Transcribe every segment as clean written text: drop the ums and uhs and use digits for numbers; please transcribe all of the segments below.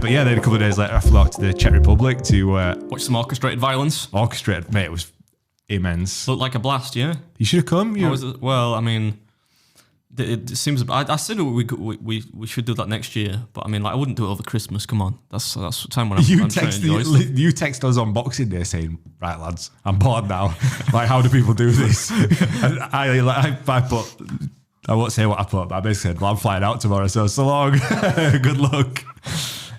But yeah, then a couple of days later, I flew out to the Czech Republic to Watch some orchestrated violence. orchestrate. Mate, it was immense. Looked like a blast, yeah. You should have come. Well, I mean, it seems. I said we should do that next year, but I mean, like, I wouldn't do it over Christmas. Come on, that's the time when I'm trying to enjoy stuff. You text us on Boxing Day saying, "Right, lads, I'm bored now. Like, how do people do this?" And I put. I won't say what I put, but I basically said, "Well, I'm flying out tomorrow, so long. Good luck."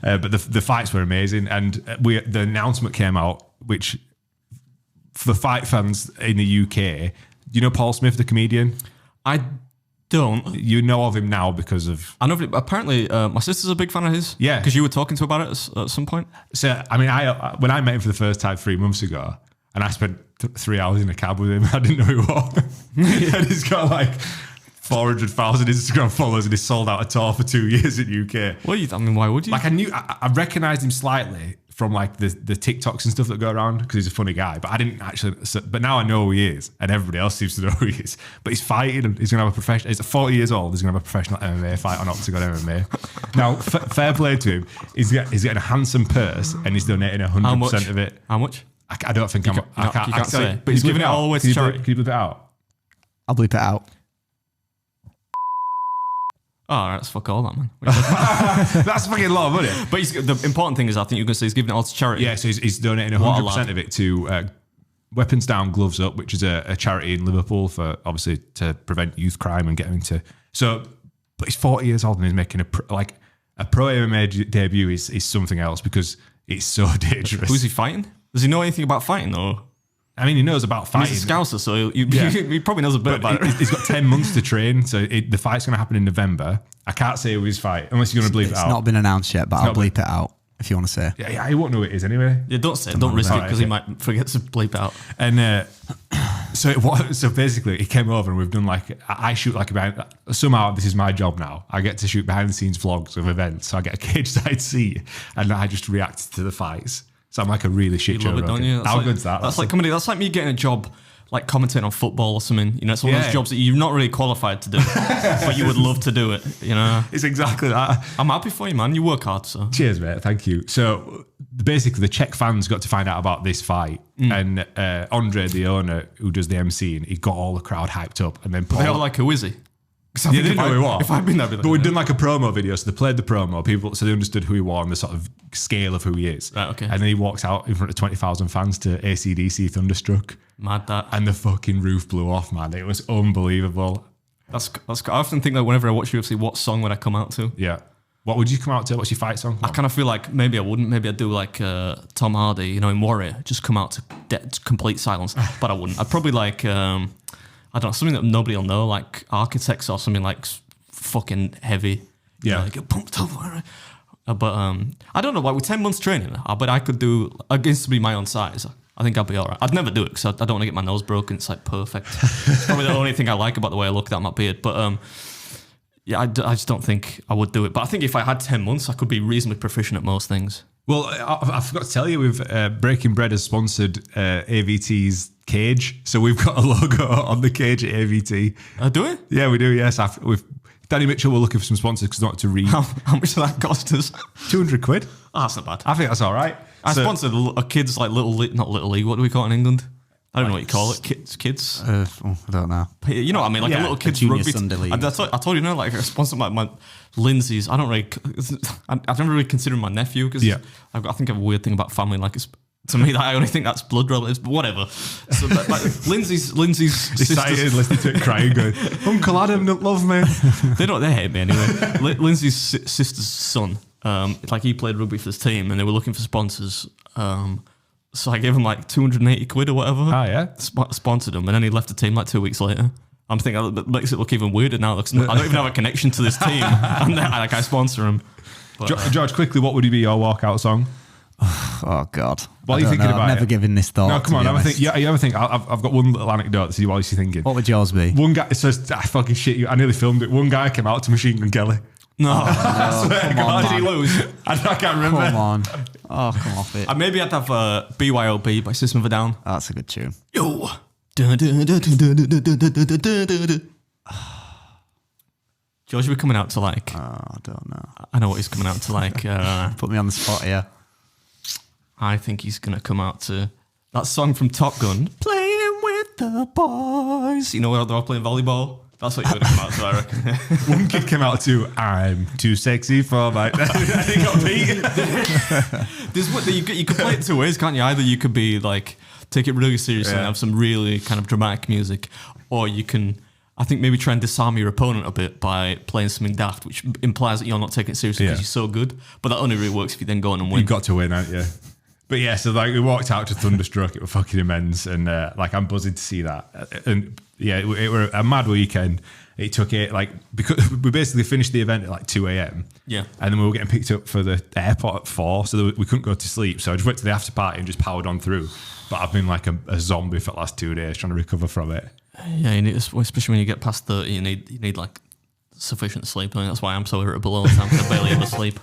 But the fights were amazing, and the announcement came out, which for fight fans in the UK, you know Paul Smith, the comedian. I don't. You know of him now because of... I know. Apparently, my sister's a big fan of his. Yeah, because you were talking to her about it at some point. So I mean, when I met him for the first time 3 months ago, and I spent 3 hours in a cab with him, I didn't know who he was. And he's got like 400,000 Instagram followers, and he's sold out a tour for 2 years in UK. Well, I mean, why would you? Like, I recognised him slightly from like the TikToks and stuff that go around because he's a funny guy, but I didn't actually. But now I know who he is, and everybody else seems to know who he is. But he's fighting, and he's going to have a professional. He's 40 years old. He's going to have a professional MMA fight on Octagon MMA. Now, fair play to him. He's getting a handsome purse, and he's donating 100% of it. How much? I don't think I can't say. But he's giving it all away to charity. Can you bleep it out? I'll bleep it out. Oh, that's fuck all that, man. That's fucking a lot of money. But the important thing is, I think you're going to say he's giving it all to charity. Yeah, so he's donating 100% of it to Weapons Down, Gloves Up, which is a charity in Liverpool for obviously to prevent youth crime and get them into. So, but he's 40 years old and he's making a pro MMA debut is something else because it's so dangerous. Who's he fighting? Does he know anything about fighting or? I mean, he knows about fighting. He's a Scouser, so he probably knows a bit about it. He's got 10 months to train, so the fight's going to happen in November. I can't say who his fight, unless you're going to bleep it out. It's not been announced yet, but I'll bleep it out if you want to say. Yeah, he won't know who it is anyway. Yeah, don't say it. Don't risk it because he might forget to bleep it out. And so basically, he came over and we've done like, I shoot like somehow this is my job now. I get to shoot behind the scenes vlogs of events. So I get a cage side seat and I just react to the fights. So I'm like a really shit Joe Rogan. Don't you? How good's that? That's like comedy. That's like me getting a job like commentating on football or something. You know, it's one of those jobs that you're not really qualified to do, but you would love to do it. You know, it's exactly that. I'm happy for you, man. You work hard, so cheers, mate. Thank you. So basically, the Czech fans got to find out about this fight, and Andre, the owner who does the MCing, he got all the crowd hyped up, and then they were like, "Who is he?" They didn't know who he was. If I'd been there, but we'd done like a promo video, so they played the promo, people, so they understood who he was and the sort of scale of who he is. Right, okay. And then he walks out in front of 20,000 fans to AC/DC Thunderstruck. Mad that. And the fucking roof blew off, man. It was unbelievable. That's. I often think that whenever I watch UFC, what song would I come out to? Yeah. What would you come out to? What's your fight song? I kind of feel like maybe I wouldn't. Maybe I'd do like Tom Hardy, you know, in Warrior, just come out to complete silence. But I wouldn't. I'd probably like, I don't know, something that nobody will know, like Architects or something like fucking heavy. Yeah. Like, get pumped up. But I don't know, like with 10 months training, but I could do against somebody my own size. I think I'll be all right. I'd never do it because I don't want to get my nose broken. It's like perfect. It's probably the only thing I like about the way I look at my beard. But yeah, I just don't think I would do it. But I think if I had 10 months, I could be reasonably proficient at most things. Well, I forgot to tell you, Breaking Bread has sponsored AVT's cage. So we've got a logo on the cage at AVT. Do we? Yeah, we do, yes. Danny Mitchell, we're looking for some sponsors because not to read. How much did that cost us? 200 quid. Oh, that's not bad. I think that's all right. I sponsored a kid's like not little league. What do we call it in England? I don't know what you call it. Kids. I don't know. You know what I mean? Like a little kids rugby. Sunday league. I told you, no, like I sponsored my Lindsay's. I don't really. I've never really considered my nephew because I think I have a weird thing about family. Like it's. To me, I only think that's blood relatives, but whatever. So, like, Lindsay's sisters listening to it crying, going, "Uncle Adam don't love me." They hate me anyway. Lindsay's sister's son, like he played rugby for this team, and they were looking for sponsors. So I gave him like 280 quid or whatever. Oh yeah, sponsored him, and then he left the team like 2 weeks later. I'm thinking that makes it look even weirder now. I don't even have a connection to this team, and I sponsor him. But, George, quickly, what would be your walkout song? Oh God! What are you thinking about? I've never given this thought. No, come on. You ever think? I've got one little anecdote to see what you're thinking. What would yours be? One guy. It says, I fucking shit you. I nearly filmed it. One guy came out to Machine Gun Kelly. No, come on, did he lose? I can't remember. Come on. Oh, come off it. Maybe I'd have BYOB by System of a Down. Oh, that's a good tune. Yo. George will be coming out to like. I don't know. I know what he's coming out to like. Put me on the spot here. I think he's gonna come out to that song from Top Gun, "Playing with the Boys." You know where they're all playing volleyball. That's what you're gonna come out to, I reckon. One kid came out to "I'm too sexy for my." And he got beat. There's what you could play it two ways, can't you? Either you could be like take it really seriously and have some really kind of dramatic music, or you can, I think, maybe try and disarm your opponent a bit by playing something daft, which implies that you're not taking it seriously because you're so good. But that only really works if you then go on and win. You've got to win, haven't you? But yeah, so like we walked out to Thunderstruck. It was fucking immense, and like I'm buzzing to see that. And yeah, it were a mad weekend. It took it like because we basically finished the event at like 2 a.m. Yeah, and then we were getting picked up for the airport at 4, so we couldn't go to sleep. So I just went to the after party and just powered on through. But I've been like a zombie for the last 2 days trying to recover from it. Yeah, you need, especially when you get past 30, you need like sufficient sleep. I mean, that's why I'm so irritable all the time. 'Cause I barely ever sleep.